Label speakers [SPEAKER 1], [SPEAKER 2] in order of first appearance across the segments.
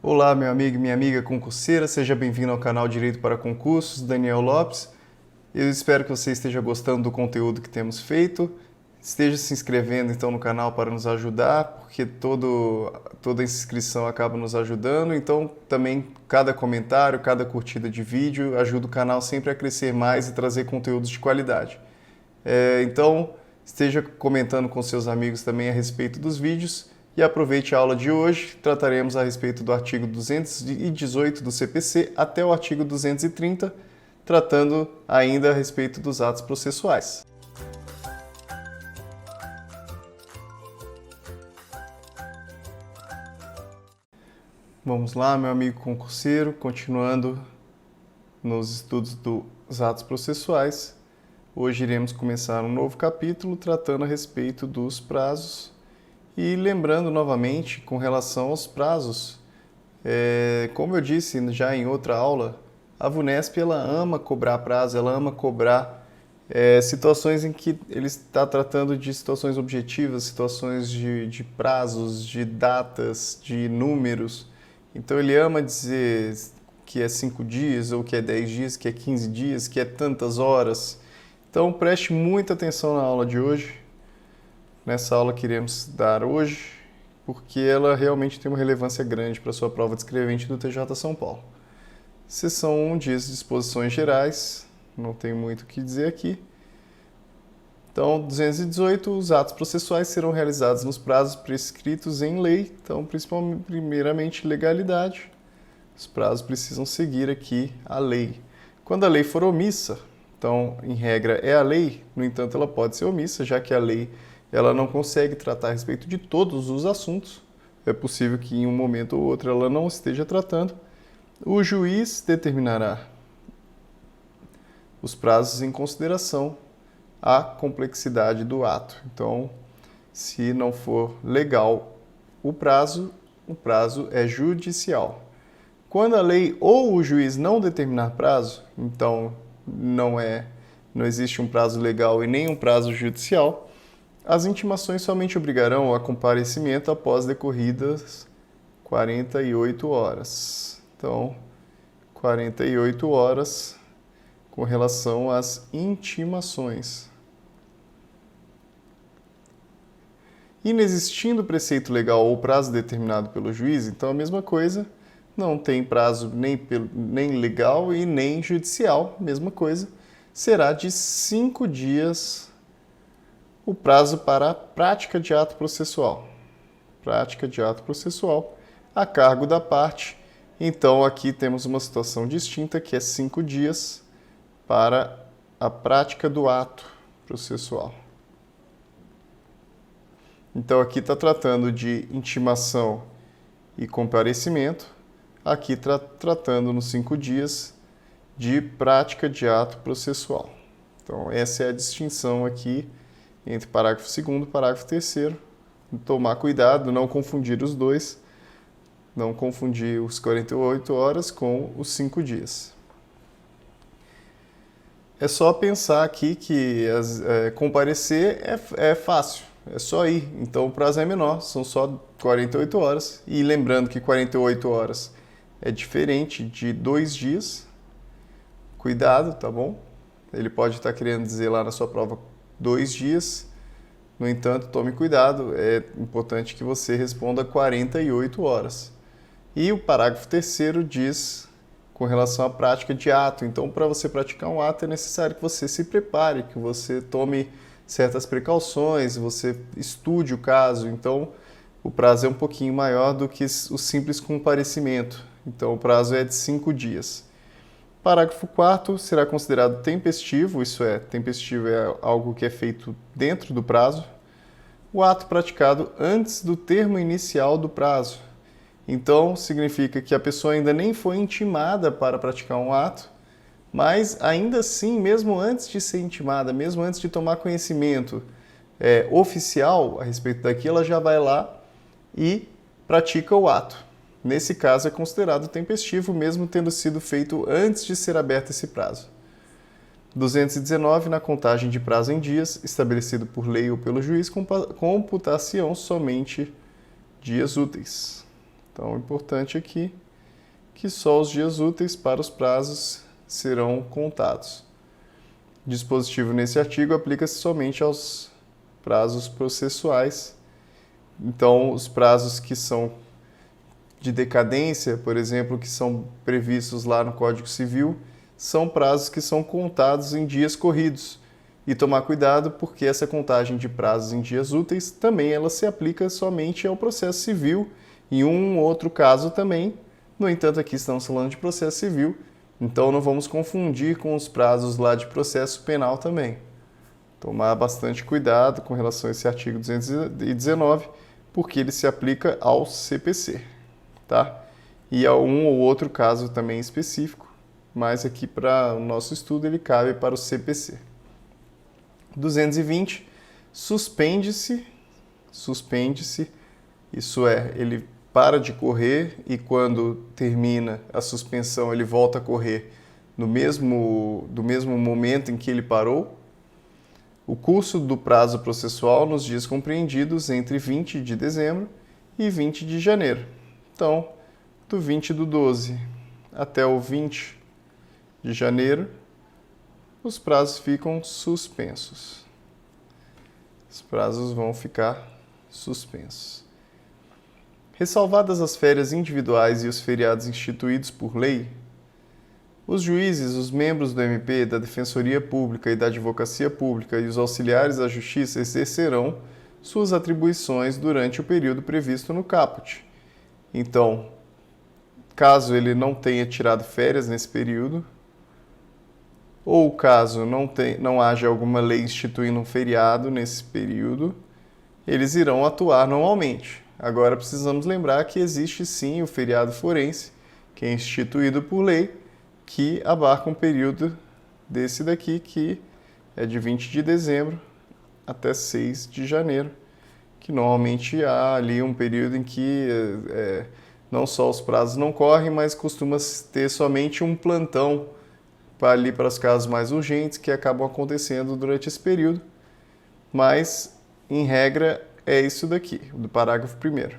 [SPEAKER 1] Olá, meu amigo e minha amiga concurseira, seja bem-vindo ao canal Direito para Concursos, Daniel Lopes. Eu espero que você esteja gostando do conteúdo que temos feito. Esteja se inscrevendo então no canal para nos ajudar, porque toda inscrição acaba nos ajudando. Então, também cada comentário, cada curtida de vídeo ajuda o canal sempre a crescer mais e trazer conteúdos de qualidade. Então, esteja comentando com seus amigos também a respeito dos vídeos. E aproveite a aula de hoje, trataremos a respeito do artigo 218 do CPC até o artigo 230, tratando ainda a respeito dos atos processuais. Vamos lá, meu amigo concurseiro, continuando nos estudos dos atos processuais. Hoje iremos começar um novo capítulo tratando a respeito dos prazos. E lembrando novamente, com relação aos prazos, como eu disse já em outra aula, a VUNESP ela ama cobrar prazo, ela ama cobrar situações em que ele está tratando de situações objetivas, situações de prazos, de datas, de números. Então ele ama dizer que é 5 dias, ou que é 10 dias, que é 15 dias, que é tantas horas. Então preste muita atenção na aula de hoje. Nessa aula que iremos dar hoje, porque ela realmente tem uma relevância grande para a sua prova de escrevente do TJ São Paulo. Seção 1 diz disposições gerais, não tem muito o que dizer aqui. Então, 218, os atos processuais serão realizados nos prazos prescritos em lei, então, primeiramente, legalidade. Os prazos precisam seguir aqui a lei. Quando a lei for omissa, então, em regra, é a lei, no entanto, ela pode ser omissa, já que a lei ela não consegue tratar a respeito de todos os assuntos. É possível que em um momento ou outro ela não esteja tratando. O juiz determinará os prazos em consideração à complexidade do ato. Então, se não for legal o prazo é judicial. Quando a lei ou o juiz não determinar prazo, então não existe um prazo legal e nem um prazo judicial, as intimações somente obrigarão a comparecimento após decorridas 48 horas. Então, 48 horas com relação às intimações. Inexistindo preceito legal ou prazo determinado pelo juiz, então a mesma coisa, não tem prazo nem legal e nem judicial, mesma coisa, será de 5 dias o prazo para a prática de ato processual. Prática de ato processual a cargo da parte. Então, aqui temos uma situação distinta, que é 5 dias para a prática do ato processual. Então, aqui está tratando de intimação e comparecimento. Aqui está tratando nos 5 dias de prática de ato processual. Então, essa é a distinção aqui entre parágrafo 2º e parágrafo 3º. Tomar cuidado, não confundir os dois, não confundir os 48 horas com os 5 dias. É só pensar aqui que comparecer é fácil, é só ir, então o prazo é menor, são só 48 horas. E lembrando que 48 horas é diferente de 2 dias, cuidado, tá bom? Ele pode estar querendo dizer lá na sua prova 2 dias, no entanto, tome cuidado, é importante que você responda 48 horas. E o parágrafo 3º diz com relação à prática de ato. Então, para você praticar um ato, é necessário que você se prepare, que você tome certas precauções, você estude o caso. Então, o prazo é um pouquinho maior do que o simples comparecimento. Então, o prazo é de 5 dias. Parágrafo 4º será considerado tempestivo, isso é, tempestivo é algo que é feito dentro do prazo, o ato praticado antes do termo inicial do prazo. Então, significa que a pessoa ainda nem foi intimada para praticar um ato, mas ainda assim, mesmo antes de ser intimada, mesmo antes de tomar conhecimento oficial a respeito daquilo, ela já vai lá e pratica o ato. Nesse caso, é considerado tempestivo, mesmo tendo sido feito antes de ser aberto esse prazo. 219, na contagem de prazo em dias, estabelecido por lei ou pelo juiz, computar-se-ão somente dias úteis. Então, o importante aqui é que só os dias úteis para os prazos serão contados. O dispositivo nesse artigo aplica-se somente aos prazos processuais. Então, os prazos que são de decadência, por exemplo, que são previstos lá no Código Civil, são prazos que são contados em dias corridos. E tomar cuidado porque essa contagem de prazos em dias úteis também ela se aplica somente ao processo civil, em um ou outro caso também. No entanto, aqui estamos falando de processo civil, então não vamos confundir com os prazos lá de processo penal também. Tomar bastante cuidado com relação a esse artigo 219, porque ele se aplica ao CPC, tá? E a um ou outro caso também específico, mas aqui para o nosso estudo ele cabe para o CPC. 220, suspende-se, isso é, ele para de correr e quando termina a suspensão ele volta a correr do mesmo momento em que ele parou. O curso do prazo processual nos dias compreendidos entre 20 de dezembro e 20 de janeiro. Então, do 20/12 até o 20 de janeiro, os prazos ficam suspensos. Os prazos vão ficar suspensos. Ressalvadas as férias individuais e os feriados instituídos por lei, os juízes, os membros do MP, da Defensoria Pública e da Advocacia Pública e os auxiliares da Justiça exercerão suas atribuições durante o período previsto no caput. Então, caso ele não tenha tirado férias nesse período, ou caso não haja alguma lei instituindo um feriado nesse período, eles irão atuar normalmente. Agora precisamos lembrar que existe sim o feriado forense, que é instituído por lei, que abarca um período desse daqui, que é de 20 de dezembro até 6 de janeiro, que normalmente há ali um período em que não só os prazos não correm, mas costuma ter somente um plantão para os casos mais urgentes que acabam acontecendo durante esse período, mas, em regra, é isso daqui, do parágrafo 1º.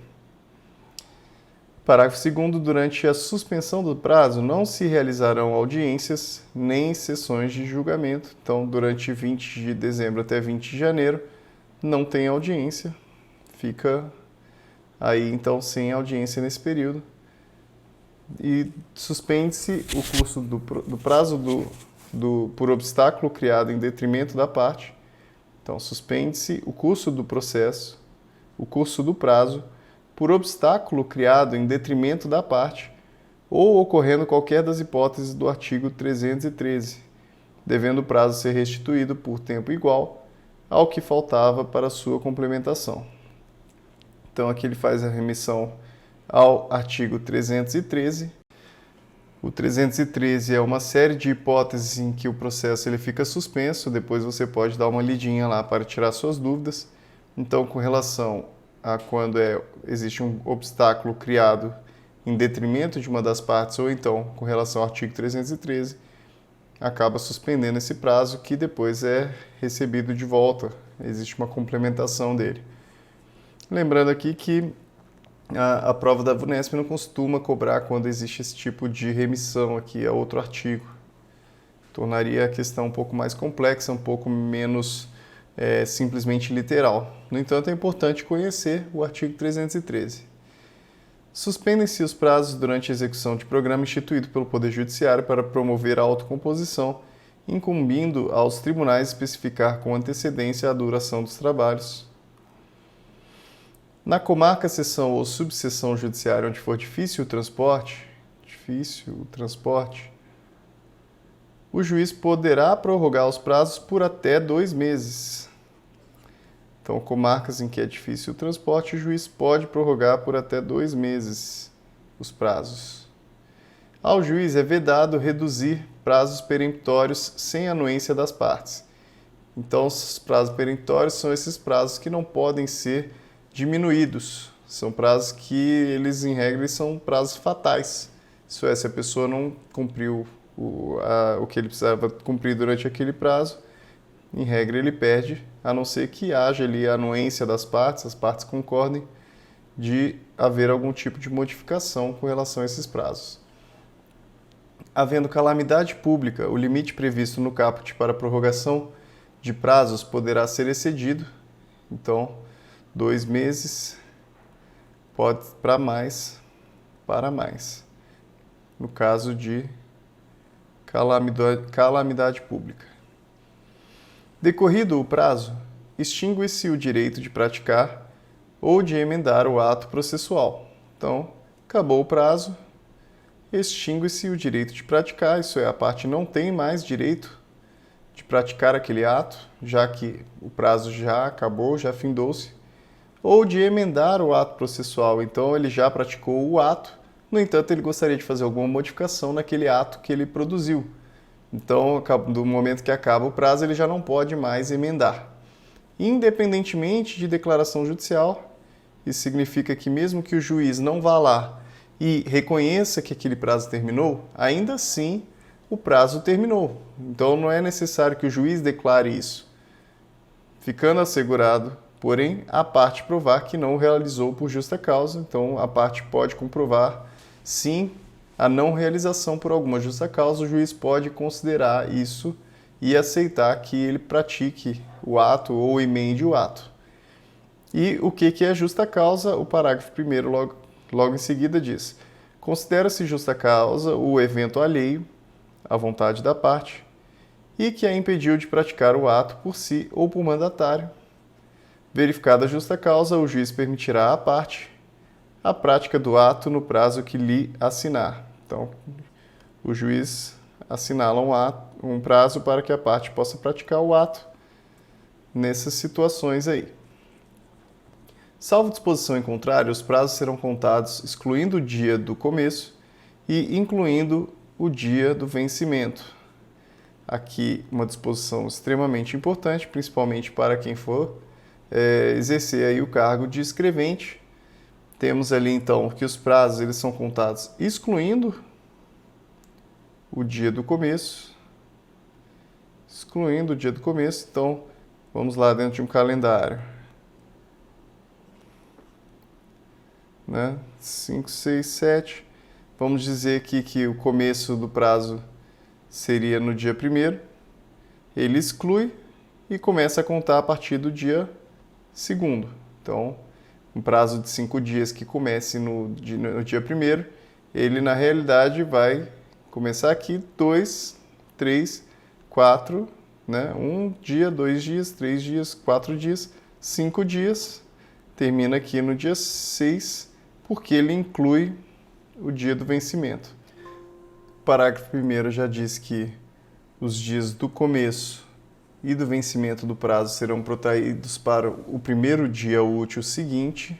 [SPEAKER 1] Parágrafo 2º, durante a suspensão do prazo, não se realizarão audiências nem sessões de julgamento. Então, durante 20 de dezembro até 20 de janeiro, não tem audiência, fica aí, então, sem audiência nesse período. E suspende-se o curso do prazo por obstáculo criado em detrimento da parte. Então, suspende-se o curso do processo, o curso do prazo, por obstáculo criado em detrimento da parte, ou ocorrendo qualquer das hipóteses do artigo 313, devendo o prazo ser restituído por tempo igual ao que faltava para sua complementação. Então, aqui ele faz a remissão ao artigo 313. O 313 é uma série de hipóteses em que o processo ele fica suspenso, depois você pode dar uma lidinha lá para tirar suas dúvidas. Então, com relação a quando existe um obstáculo criado em detrimento de uma das partes, ou então com relação ao artigo 313, acaba suspendendo esse prazo que depois é recebido de volta, existe uma complementação dele. Lembrando aqui que a prova da VUNESP não costuma cobrar quando existe esse tipo de remissão aqui a outro artigo. Tornaria a questão um pouco mais complexa, um pouco menos simplesmente literal. No entanto, é importante conhecer o artigo 313. Suspendem-se os prazos durante a execução de programa instituído pelo Poder Judiciário para promover a autocomposição, incumbindo aos tribunais especificar com antecedência a duração dos trabalhos. Na comarca, seção ou subseção judiciária onde for difícil o transporte, o juiz poderá prorrogar os prazos por até 2 meses. Então, comarcas em que é difícil o transporte, o juiz pode prorrogar por até 2 meses os prazos. Ao juiz é vedado reduzir prazos peremptórios sem anuência das partes. Então, os prazos peremptórios são esses prazos que não podem ser diminuídos. São prazos que eles, em regra, são prazos fatais. Isso é, se a pessoa não cumpriu o que ele precisava cumprir durante aquele prazo, em regra ele perde, a não ser que haja ali a anuência das partes, as partes concordem, de haver algum tipo de modificação com relação a esses prazos. Havendo calamidade pública, o limite previsto no caput para prorrogação de prazos poderá ser excedido. Então, 2 meses pode para mais, no caso de calamidade pública. Decorrido o prazo, extingue-se o direito de praticar ou de emendar o ato processual. Então, acabou o prazo, extingue-se o direito de praticar, isso é, a parte não tem mais direito de praticar aquele ato, já que o prazo já acabou, já findou-se, ou de emendar o ato processual, então ele já praticou o ato, no entanto ele gostaria de fazer alguma modificação naquele ato que ele produziu. Então, do momento que acaba o prazo, ele já não pode mais emendar. Independentemente de declaração judicial, isso significa que mesmo que o juiz não vá lá e reconheça que aquele prazo terminou, ainda assim o prazo terminou. Então não é necessário que o juiz declare isso. Ficando assegurado, porém, a parte provar que não realizou por justa causa, então a parte pode comprovar, sim, a não realização por alguma justa causa, o juiz pode considerar isso e aceitar que ele pratique o ato ou emende o ato. E o que é justa causa? O parágrafo 1º, logo em seguida, diz: considera-se justa causa o evento alheio à vontade da parte e que a impediu de praticar o ato por si ou por mandatário. Verificada a justa causa, o juiz permitirá à parte a prática do ato no prazo que lhe assinar. Então, o juiz assinala um prazo para que a parte possa praticar o ato nessas situações aí. Salvo disposição em contrário, os prazos serão contados excluindo o dia do começo e incluindo o dia do vencimento. Aqui uma disposição extremamente importante, principalmente para quem for exercer aí o cargo de escrevente. Temos ali então que os prazos eles são contados excluindo o dia do começo. Então, vamos lá dentro de um calendário. 5, 6, 7. Vamos dizer aqui que o começo do prazo seria no dia 1º. Ele exclui e começa a contar a partir do dia 2º. Então, um prazo de 5 dias que comece no dia 1º, ele na realidade vai começar aqui 2, 3, 4, 1 dia, 2 dias, 3 dias, 4 dias, 5 dias, termina aqui no dia 6, porque ele inclui o dia do vencimento. O parágrafo 1º já diz que os dias do começo e do vencimento do prazo serão protraídos para o primeiro dia útil seguinte,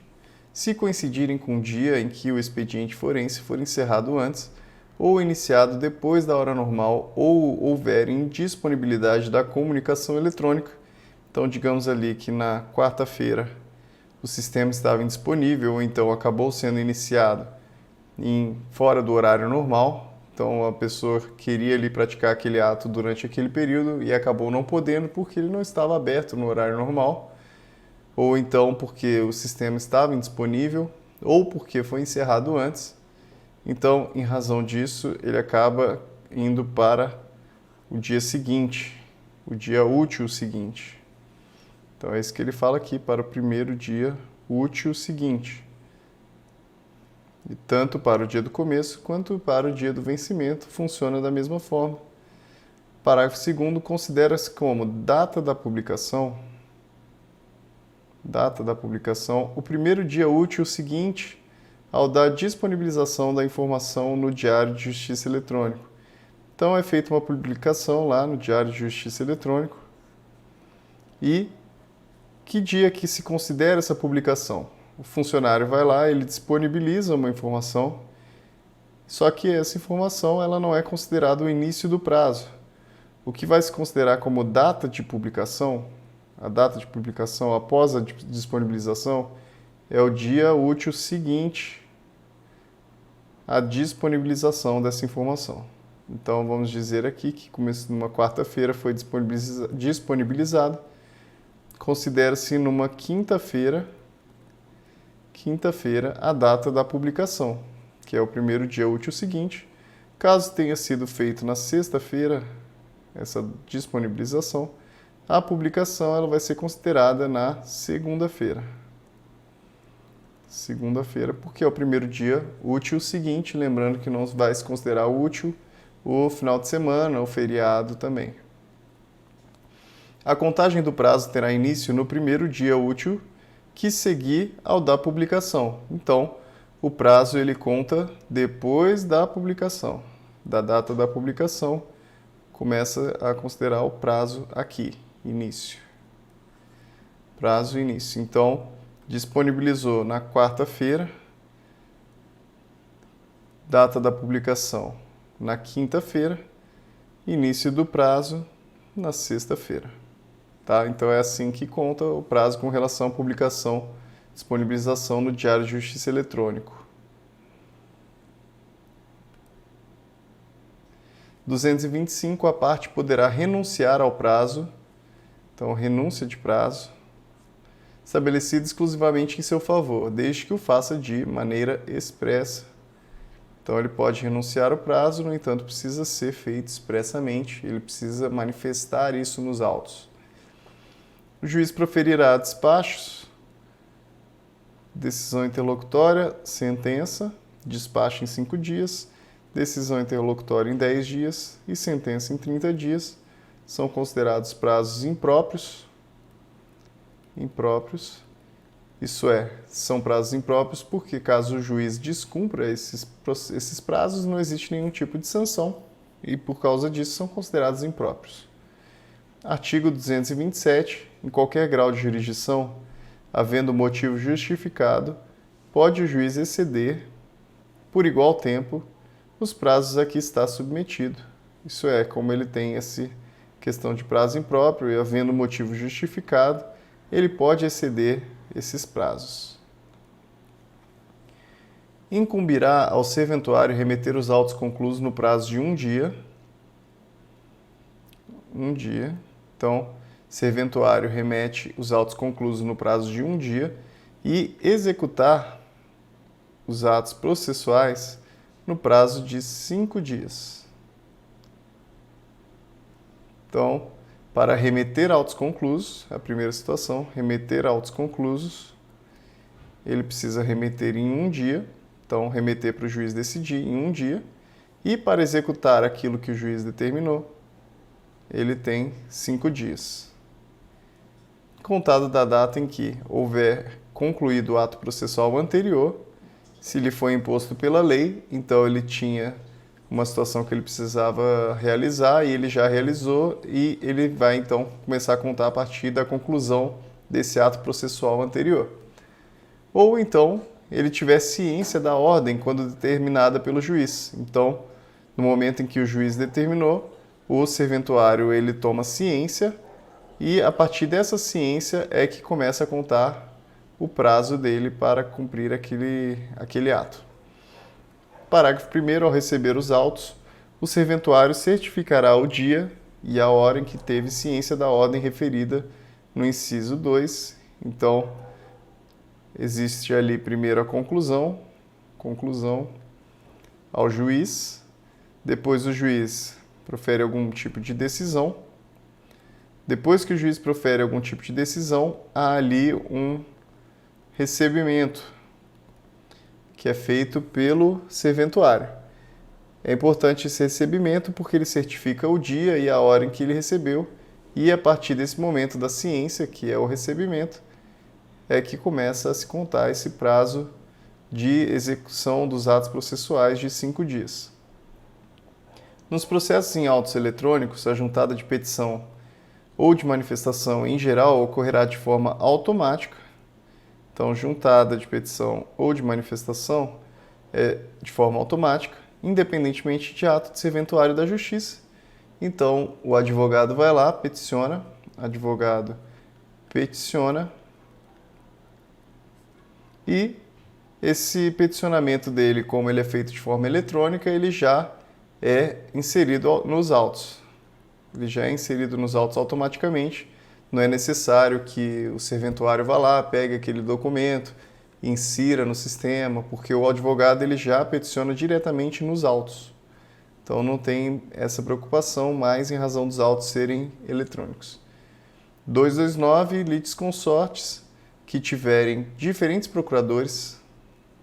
[SPEAKER 1] se coincidirem com o dia em que o expediente forense for encerrado antes ou iniciado depois da hora normal ou houver indisponibilidade da comunicação eletrônica. Então, digamos ali que na quarta-feira o sistema estava indisponível ou então acabou sendo iniciado fora do horário normal. Então, a pessoa queria ali praticar aquele ato durante aquele período e acabou não podendo porque ele não estava aberto no horário normal, ou então porque o sistema estava indisponível, ou porque foi encerrado antes. Então, em razão disso, ele acaba indo para o dia seguinte, o dia útil seguinte. Então, é isso que ele fala aqui, para o primeiro dia útil seguinte. E tanto para o dia do começo quanto para o dia do vencimento funciona da mesma forma. Parágrafo 2º, considera-se como data da publicação o primeiro dia útil seguinte ao da disponibilização da informação no Diário de Justiça Eletrônico. Então é feita uma publicação lá no Diário de Justiça Eletrônico. E que dia que se considera essa publicação? O funcionário vai lá, ele disponibiliza uma informação, só que essa informação ela não é considerada o início do prazo. O que vai se considerar como data de publicação, a data de publicação após a disponibilização, é o dia útil seguinte à disponibilização dessa informação. Então vamos dizer aqui que começou numa quarta-feira, foi disponibilizado, considera-se numa quinta-feira quinta-feira, a data da publicação, que é o primeiro dia útil seguinte. Caso tenha sido feito na sexta-feira, essa disponibilização, a publicação ela vai ser considerada na segunda-feira. Segunda-feira, porque é o primeiro dia útil seguinte, lembrando que não vai se considerar útil o final de semana, o feriado também. A contagem do prazo terá início no primeiro dia útil que seguir ao da publicação. Então, o prazo ele conta depois da publicação, da data da publicação, começa a considerar o prazo aqui, início. Prazo início. Então, disponibilizou na quarta-feira, data da publicação na quinta-feira, início do prazo na sexta-feira. Tá? Então é assim que conta o prazo com relação à publicação, disponibilização no Diário de Justiça Eletrônico. 225, a parte poderá renunciar ao prazo, então renúncia de prazo, estabelecido exclusivamente em seu favor, desde que o faça de maneira expressa. Então ele pode renunciar ao prazo, no entanto precisa ser feito expressamente, ele precisa manifestar isso nos autos. O juiz proferirá despachos, decisão interlocutória, sentença, despacho em 5 dias, decisão interlocutória em 10 dias e sentença em 30 dias. São considerados prazos impróprios. Isso é, são prazos impróprios porque caso o juiz descumpra esses prazos, não existe nenhum tipo de sanção e por causa disso são considerados impróprios. Artigo 227. Em qualquer grau de jurisdição, havendo motivo justificado, pode o juiz exceder, por igual tempo, os prazos a que está submetido. Isso é, como ele tem essa questão de prazo impróprio e havendo motivo justificado, ele pode exceder esses prazos. Incumbirá ao serventuário remeter os autos conclusos no prazo de um dia. Então, serventuário remete os autos conclusos no prazo de um dia e executar os atos processuais no prazo de 5 dias. Então, para remeter autos conclusos, a primeira situação, remeter autos conclusos, ele precisa remeter em um dia, então remeter para o juiz decidir em um dia, e para executar aquilo que o juiz determinou, ele tem 5 dias. Contado da data em que houver concluído o ato processual anterior, se lhe foi imposto pela lei, então ele tinha uma situação que ele precisava realizar e ele já realizou e ele vai então começar a contar a partir da conclusão desse ato processual anterior. Ou então ele tiver ciência da ordem quando determinada pelo juiz. Então, no momento em que o juiz determinou, o serventuário ele toma ciência e a partir dessa ciência é que começa a contar o prazo dele para cumprir aquele ato. Parágrafo 1º. Ao receber os autos, o serventuário certificará o dia e a hora em que teve ciência da ordem referida no inciso 2. Então, existe ali primeiro a conclusão ao juiz, depois o juiz profere algum tipo de decisão. Depois que o juiz profere algum tipo de decisão, há ali um recebimento que é feito pelo serventuário. É importante esse recebimento porque ele certifica o dia e a hora em que ele recebeu e a partir desse momento da ciência, que é o recebimento, é que começa a se contar esse prazo de execução dos atos processuais de 5 dias. Nos processos em autos eletrônicos, a juntada de petição ou de manifestação em geral ocorrerá de forma automática. Então, juntada de petição ou de manifestação é de forma automática, independentemente de ato de serventuário da Justiça. Então, o advogado vai lá, peticiona, e esse peticionamento dele, como ele é feito de forma eletrônica, ele já é inserido nos autos. Ele já é inserido nos autos automaticamente. Não é necessário que o serventuário vá lá, pegue aquele documento, insira no sistema, porque o advogado ele já peticiona diretamente nos autos. Então não tem essa preocupação mais em razão dos autos serem eletrônicos. 229, litisconsortes que tiverem diferentes procuradores,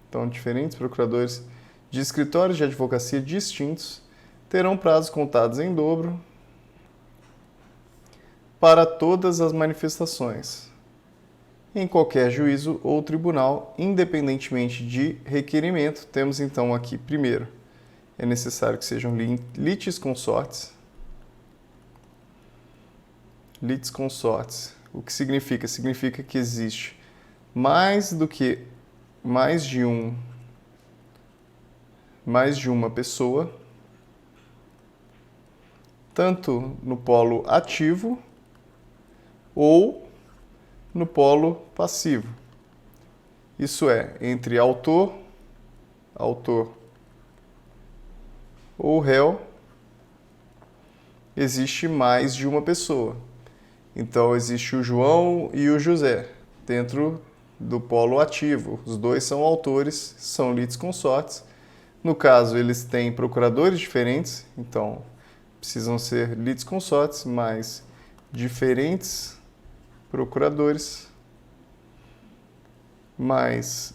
[SPEAKER 1] então diferentes procuradores de escritórios de advocacia distintos, terão prazos contados em dobro para todas as manifestações, em qualquer juízo ou tribunal, independentemente de requerimento. Temos então aqui, primeiro, é necessário que sejam litisconsortes. Litisconsortes. O que significa? Significa que existe mais de uma pessoa, tanto no polo ativo ou no polo passivo. Isso é, entre autor ou réu, existe mais de uma pessoa. Então, existe o João e o José dentro do polo ativo. Os dois são autores, são litisconsortes. No caso, eles têm procuradores diferentes, então precisam ser litisconsortes, mas diferentes procuradores, mais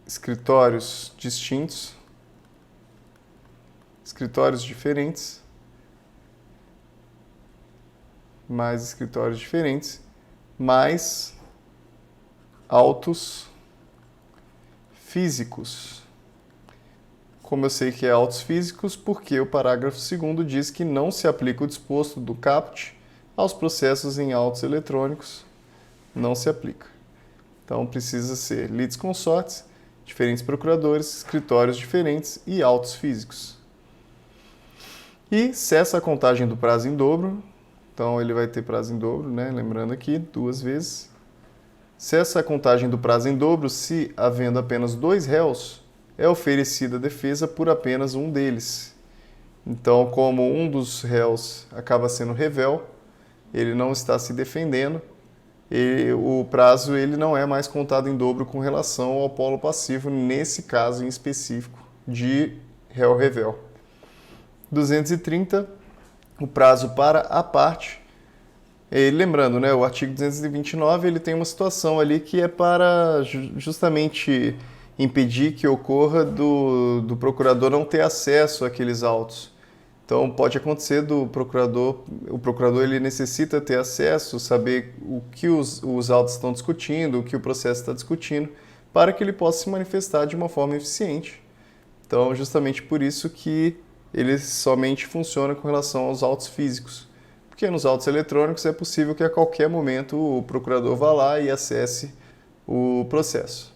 [SPEAKER 1] escritórios distintos, escritórios diferentes, mais escritórios diferentes, mais autos físicos. Como eu sei que é autos físicos? Porque o parágrafo 2º diz que não se aplica o disposto do caput aos processos em autos eletrônicos. Não se aplica. Então precisa ser litisconsortes, diferentes procuradores, escritórios diferentes e autos físicos. E cessa a contagem do prazo em dobro. Então ele vai ter prazo em dobro, né? Lembrando aqui, 2 vezes. Cessa a contagem do prazo em dobro se, havendo apenas 2 réus, é oferecida a defesa por apenas um deles. Então, como um dos réus acaba sendo revel, ele não está se defendendo, o prazo ele não é mais contado em dobro com relação ao polo passivo, nesse caso em específico de réu revel. 230, o prazo para a parte. E lembrando, né, o artigo 229 ele tem uma situação ali que é para justamente impedir que ocorra do procurador não ter acesso àqueles autos. Então pode acontecer o procurador ele necessita ter acesso, saber o que os autos estão discutindo, o que o processo está discutindo, para que ele possa se manifestar de uma forma eficiente. Então justamente por isso que ele somente funciona com relação aos autos físicos. Porque nos autos eletrônicos é possível que a qualquer momento o procurador vá lá e acesse o processo.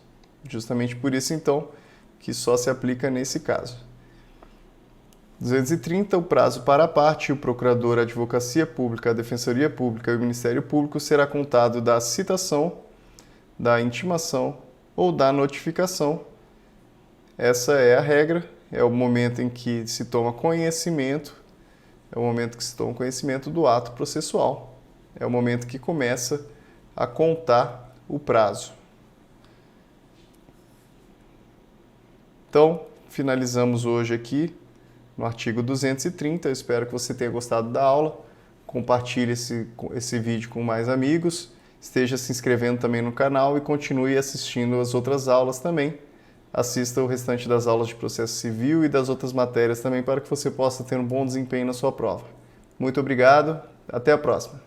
[SPEAKER 1] Justamente por isso, então, que só se aplica nesse caso. 230, o prazo para a parte, o procurador, a advocacia pública, a defensoria pública e o Ministério Público será contado da citação, da intimação ou da notificação. Essa é a regra, é o momento em que se toma conhecimento, do ato processual. É o momento que começa a contar o prazo. Então, finalizamos hoje aqui no artigo 230. Eu espero que você tenha gostado da aula. Compartilhe esse vídeo com mais amigos. Esteja se inscrevendo também no canal e continue assistindo as outras aulas também. Assista o restante das aulas de processo civil e das outras matérias também para que você possa ter um bom desempenho na sua prova. Muito obrigado. Até a próxima.